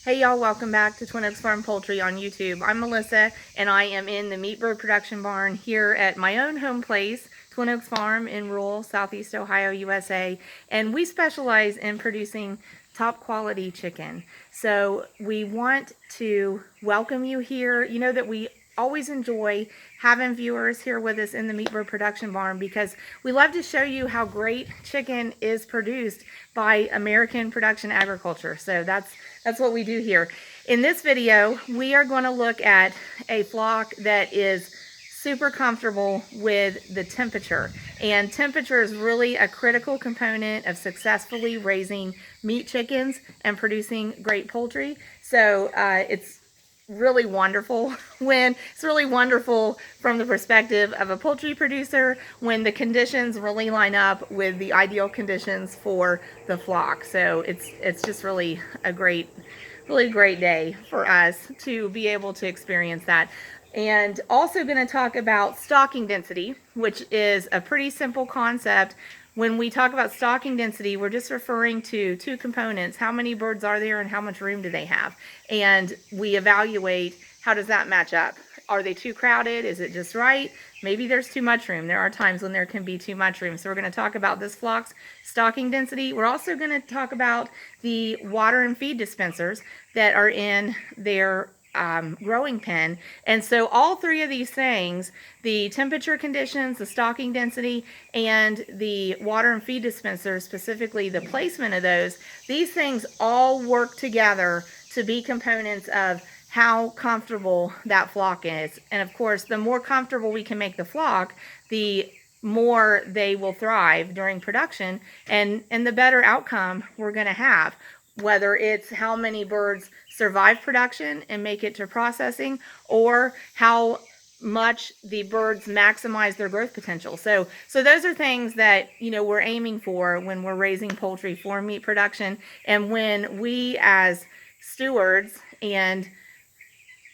Hey y'all, welcome back to Twin Oaks Farm Poultry on YouTube. I'm Melissa and I am in the meat bird production barn here at my own home place, Twin Oaks Farm in rural Southeast Ohio, USA. And we specialize in producing top quality chicken. So we want to welcome you here. You know that we always enjoy having viewers here with us in the meat bird production barn because we love to show you how great chicken is produced by American production agriculture. So that's what we do here. In this video, we are going to look at a flock that is super comfortable with the temperature. And temperature is really a critical component of successfully raising meat chickens and producing great poultry. So it's really wonderful from the perspective of a poultry producer when the conditions really line up with the ideal conditions for the flock. So it's just really a great day for us to be able to experience that. And also going to talk about stocking density, which is a pretty simple concept. When we talk about stocking density, we're just referring to two components. How many birds are there and how much room do they have? And we evaluate, how does that match up? Are they too crowded? Is it just right? Maybe there's too much room. There are times when there can be too much room. So we're going to talk about this flock's stocking density. We're also going to talk about the water and feed dispensers that are in their growing pen. And so all three of these things, the temperature conditions, the stocking density, and the water and feed dispensers, specifically the placement of those, these things all work together to be components of how comfortable that flock is. And of course, the more comfortable we can make the flock, the more they will thrive during production and the better outcome we're going to have. Whether it's how many birds survive production and make it to processing, or how much the birds maximize their growth potential. So those are things that, you know, we're aiming for when we're raising poultry for meat production. And when we as stewards and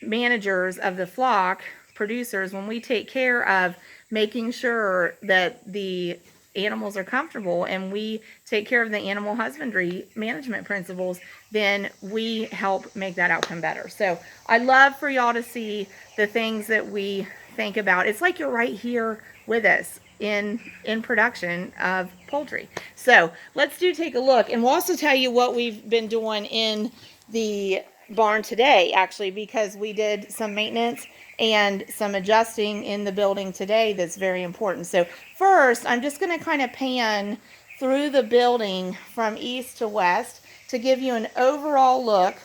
managers of the flock, producers, when we take care of making sure that the animals are comfortable and we take care of the animal husbandry management principles, then we help make that outcome better. So I love for y'all to see the things that we think about. It's like you're right here with us in production of poultry. So let's take a look, and we'll also tell you what we've been doing in the barn today, actually, because we did some maintenance and some adjusting in the building today that's very important. So first, I'm just going to kind of pan through the building from east to west to give you an overall look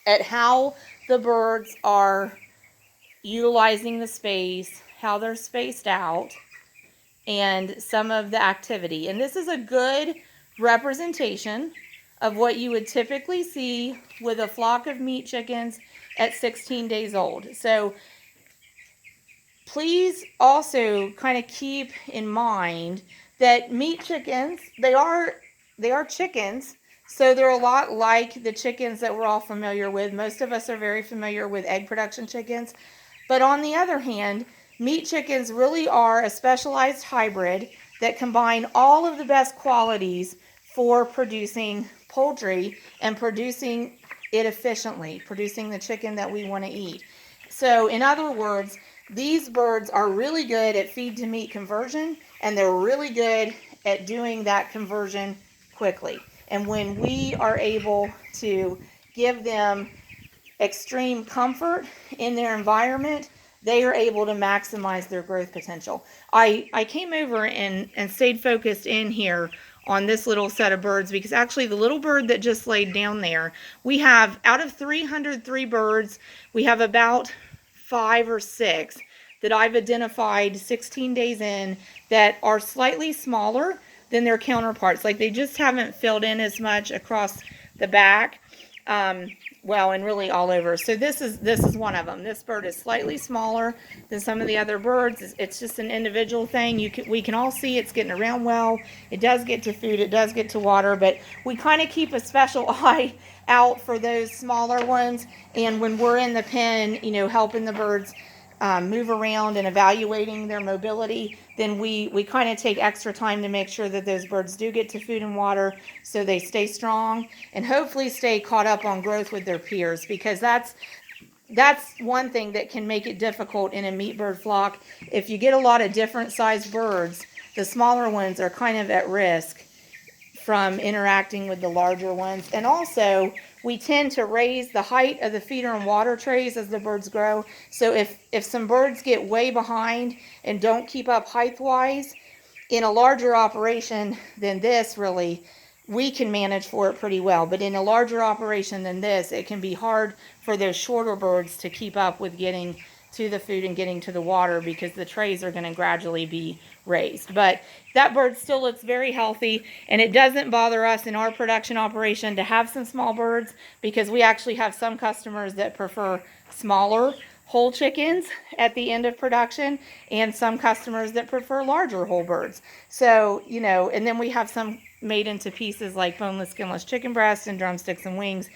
at how the birds are utilizing the space, how they're spaced out, and some of the activity. And this is a good representation of what you would typically see with a flock of meat chickens at 16 days old. So please also kind of keep in mind that meat chickens, they are chickens, so they're a lot like the chickens that we're all familiar with. Most of us are very familiar with egg production chickens. But on the other hand, meat chickens really are a specialized hybrid that combine all of the best qualities for producing poultry and producing it efficiently, producing the chicken that we want to eat. So in other words, these birds are really good at feed to meat conversion, and they're really good at doing that conversion quickly. And when we are able to give them extreme comfort in their environment, they are able to maximize their growth potential. I came over and stayed focused in here on this little set of birds because actually the little bird that just laid down there, we have, out of 303 birds, we have about 5 or 6 that I've identified 16 days in that are slightly smaller than their counterparts. Like they just haven't filled in as much across the back. Well, and really all over. So this is one of them. This bird is slightly smaller than some of the other birds. It's just an individual thing. We can all see it's getting around well. It does get to food. It does get to water. But we kind of keep a special eye out for those smaller ones. And when we're in the pen, you know, helping the birds move around and evaluating their mobility, then we kind of take extra time to make sure that those birds do get to food and water so they stay strong and hopefully stay caught up on growth with their peers, because that's one thing that can make it difficult in a meat bird flock. If you get a lot of different sized birds, the smaller ones are kind of at risk from interacting with the larger ones. And also, we tend to raise the height of the feeder and water trays as the birds grow. So if some birds get way behind and don't keep up height-wise, in a larger operation than this, really, we can manage for it pretty well. But in a larger operation than this, it can be hard for those shorter birds to keep up with getting to the food and getting to the water, because the trays are going to gradually be raised. But that bird still looks very healthy, and it doesn't bother us in our production operation to have some small birds, because we actually have some customers that prefer smaller whole chickens at the end of production, and some customers that prefer larger whole birds. So, and then we have some made into pieces like boneless, skinless chicken breasts and drumsticks and wings,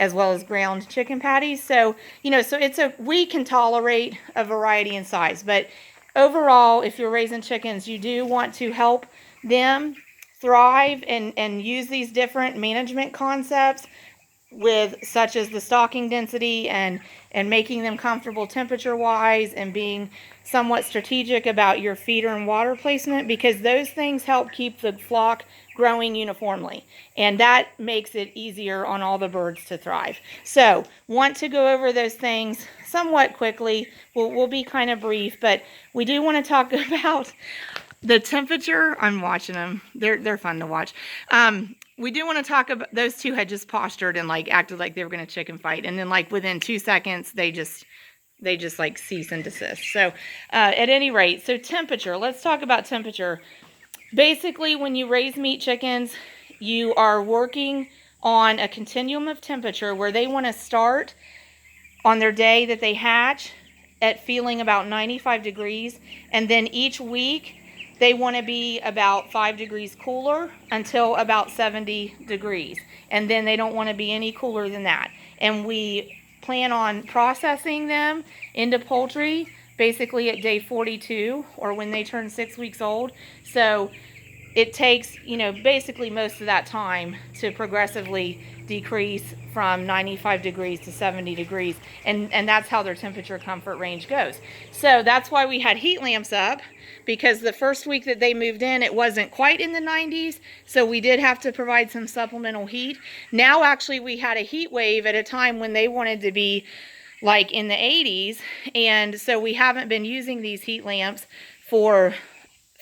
as well as ground chicken patties. So, so we can tolerate a variety in size. But overall, if you're raising chickens, you do want to help them thrive and use these different management concepts, with such as the stocking density and making them comfortable temperature wise, and being somewhat strategic about your feeder and water placement, because those things help keep the flock growing uniformly, and that makes it easier on all the birds to thrive. So want to go over those things somewhat quickly. We'll be kind of brief, but we do want to talk about the temperature. I'm watching them. They're fun to watch. We do want to talk about, those two had just postured and acted like they were going to chicken fight, and then within 2 seconds they just cease and desist. So at any rate, so temperature. Let's talk about temperature. Basically, when you raise meat chickens, you are working on a continuum of temperature where they want to start on their day that they hatch at feeling about 95 degrees, and then each week they want to be about 5 degrees cooler until about 70 degrees. And then they don't want to be any cooler than that. And we plan on processing them into poultry basically at day 42, or when they turn 6 weeks old. So it takes, basically most of that time to progressively decrease from 95 degrees to 70 degrees. And that's how their temperature comfort range goes. So that's why we had heat lamps up, because the first week that they moved in, it wasn't quite in the 90s. So we did have to provide some supplemental heat. Now, actually, we had a heat wave at a time when they wanted to be in the 80s. And so we haven't been using these heat lamps for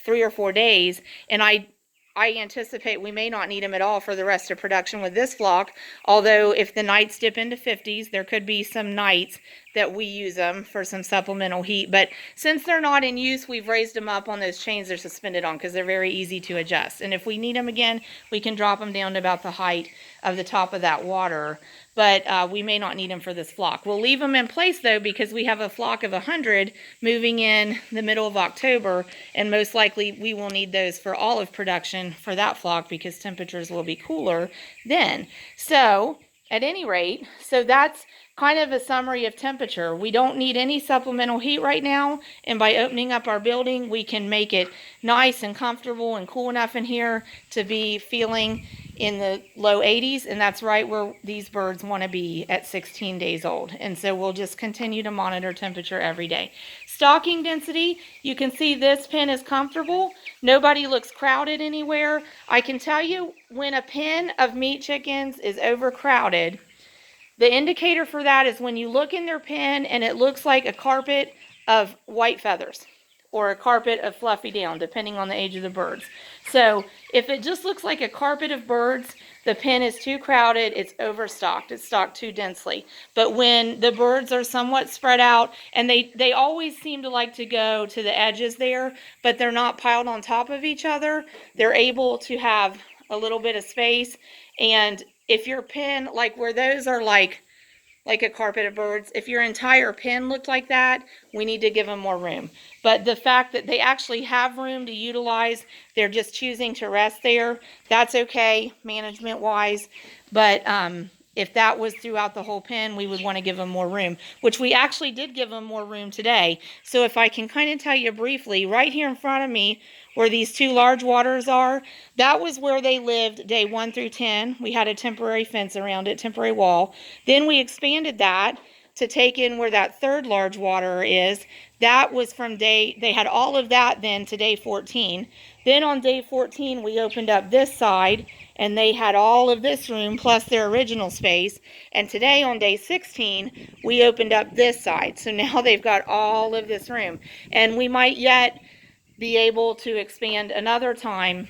3 or 4 days, and I anticipate we may not need them at all for the rest of production with this flock, although if the nights dip into 50s, there could be some nights that we use them for some supplemental heat. But since they're not in use, we've raised them up on those chains they're suspended on, because they're very easy to adjust. And if we need them again, we can drop them down to about the height of the top of that water. But we may not need them for this flock. We'll leave them in place, though, because we have a flock of 100 moving in the middle of October, and most likely we will need those for all of production for that flock, because temperatures will be cooler then. So at any rate, so that's kind of a summary of temperature. We don't need any supplemental heat right now, and by opening up our building, we can make it nice and comfortable and cool enough in here to be feeling in the low 80s, and that's right where these birds want to be at 16 days old. And so we'll just continue to monitor temperature every day. Stocking density, you can see this pen is comfortable. Nobody looks crowded anywhere. I can tell you, when a pen of meat chickens is overcrowded, the indicator for that is when you look in their pen and it looks like a carpet of white feathers, or a carpet of fluffy down, depending on the age of the birds. So if it just looks like a carpet of birds, the pen is too crowded, it's overstocked, it's stocked too densely. But when the birds are somewhat spread out, and they always seem to like to go to the edges there, but they're not piled on top of each other, they're able to have a little bit of space. And if your pen, where those are like a carpet of birds, if your entire pen looked like that, we need to give them more room. But the fact that they actually have room to utilize, they're just choosing to rest there, that's okay management wise. But if that was throughout the whole pen, we would want to give them more room, which we actually did give them more room today. So if I can kind of tell you briefly, right here in front of me, where these two large waters are, that was where they lived day 1 through 10. We had a temporary fence around it, temporary wall. Then we expanded that to take in where that third large water is. That was from they had all of that then to day 14. Then on day 14, we opened up this side, and they had all of this room plus their original space. And today on day 16, we opened up this side. So now they've got all of this room. And we might yet be able to expand another time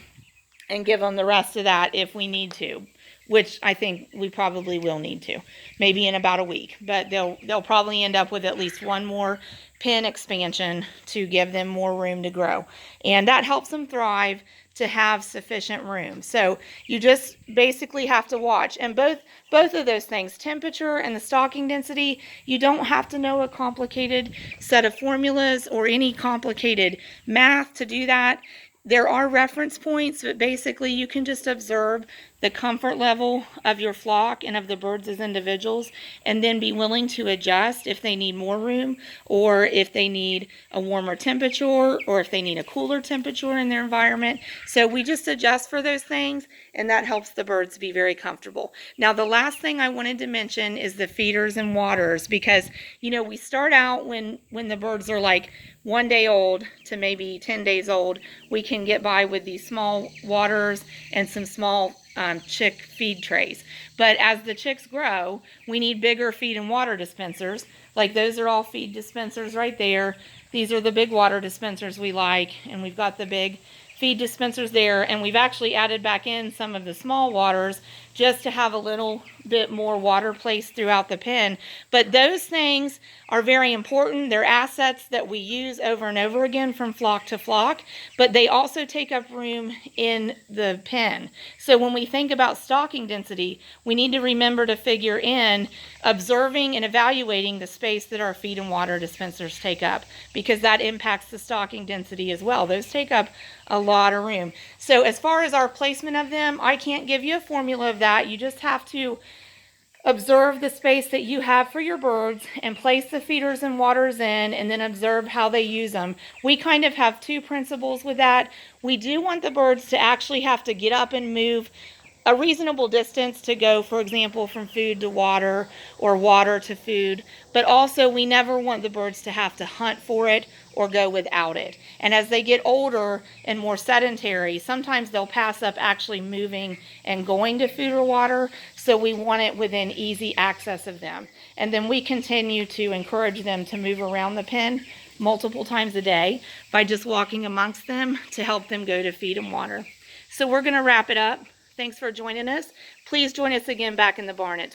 and give them the rest of that if we need to, which I think we probably will need to, maybe in about a week. But they'll probably end up with at least one more pen expansion to give them more room to grow. And that helps them thrive, to have sufficient room. So you just basically have to watch. And both of those things, temperature and the stocking density, you don't have to know a complicated set of formulas or any complicated math to do that. There are reference points, but basically you can just observe the comfort level of your flock and of the birds as individuals, and then be willing to adjust if they need more room, or if they need a warmer temperature, or if they need a cooler temperature in their environment. So we just adjust for those things, and that helps the birds be very comfortable. Now, the last thing I wanted to mention is the feeders and waters, because, you know, we start out when the birds are like 1 day old to maybe 10 days old, we can get by with these small waters and some small chick feed trays. But as the chicks grow, we need bigger feed and water dispensers. Like those are all feed dispensers right there. These are the big water dispensers we like, and we've got the big feed dispensers there, and we've actually added back in some of the small waters just to have a little bit more water placed throughout the pen. But those things are very important. They're assets that we use over and over again from flock to flock, but they also take up room in the pen. So when we think about stocking density, we need to remember to figure in observing and evaluating the space that our feed and water dispensers take up, because that impacts the stocking density as well. Those take up a lot of room. So as far as our placement of them, I can't give you a formula of that. You just have to observe the space that you have for your birds and place the feeders and waters in, and then observe how they use them. We kind of have two principles with that. We do want the birds to actually have to get up and move a reasonable distance to go, for example, from food to water or water to food, but also we never want the birds to have to hunt for it or go without it. And as they get older and more sedentary, sometimes they'll pass up actually moving and going to food or water, so we want it within easy access of them. And then we continue to encourage them to move around the pen multiple times a day by just walking amongst them to help them go to feed and water. So we're going to wrap it up. Thanks for joining us. Please join us again back in the barn at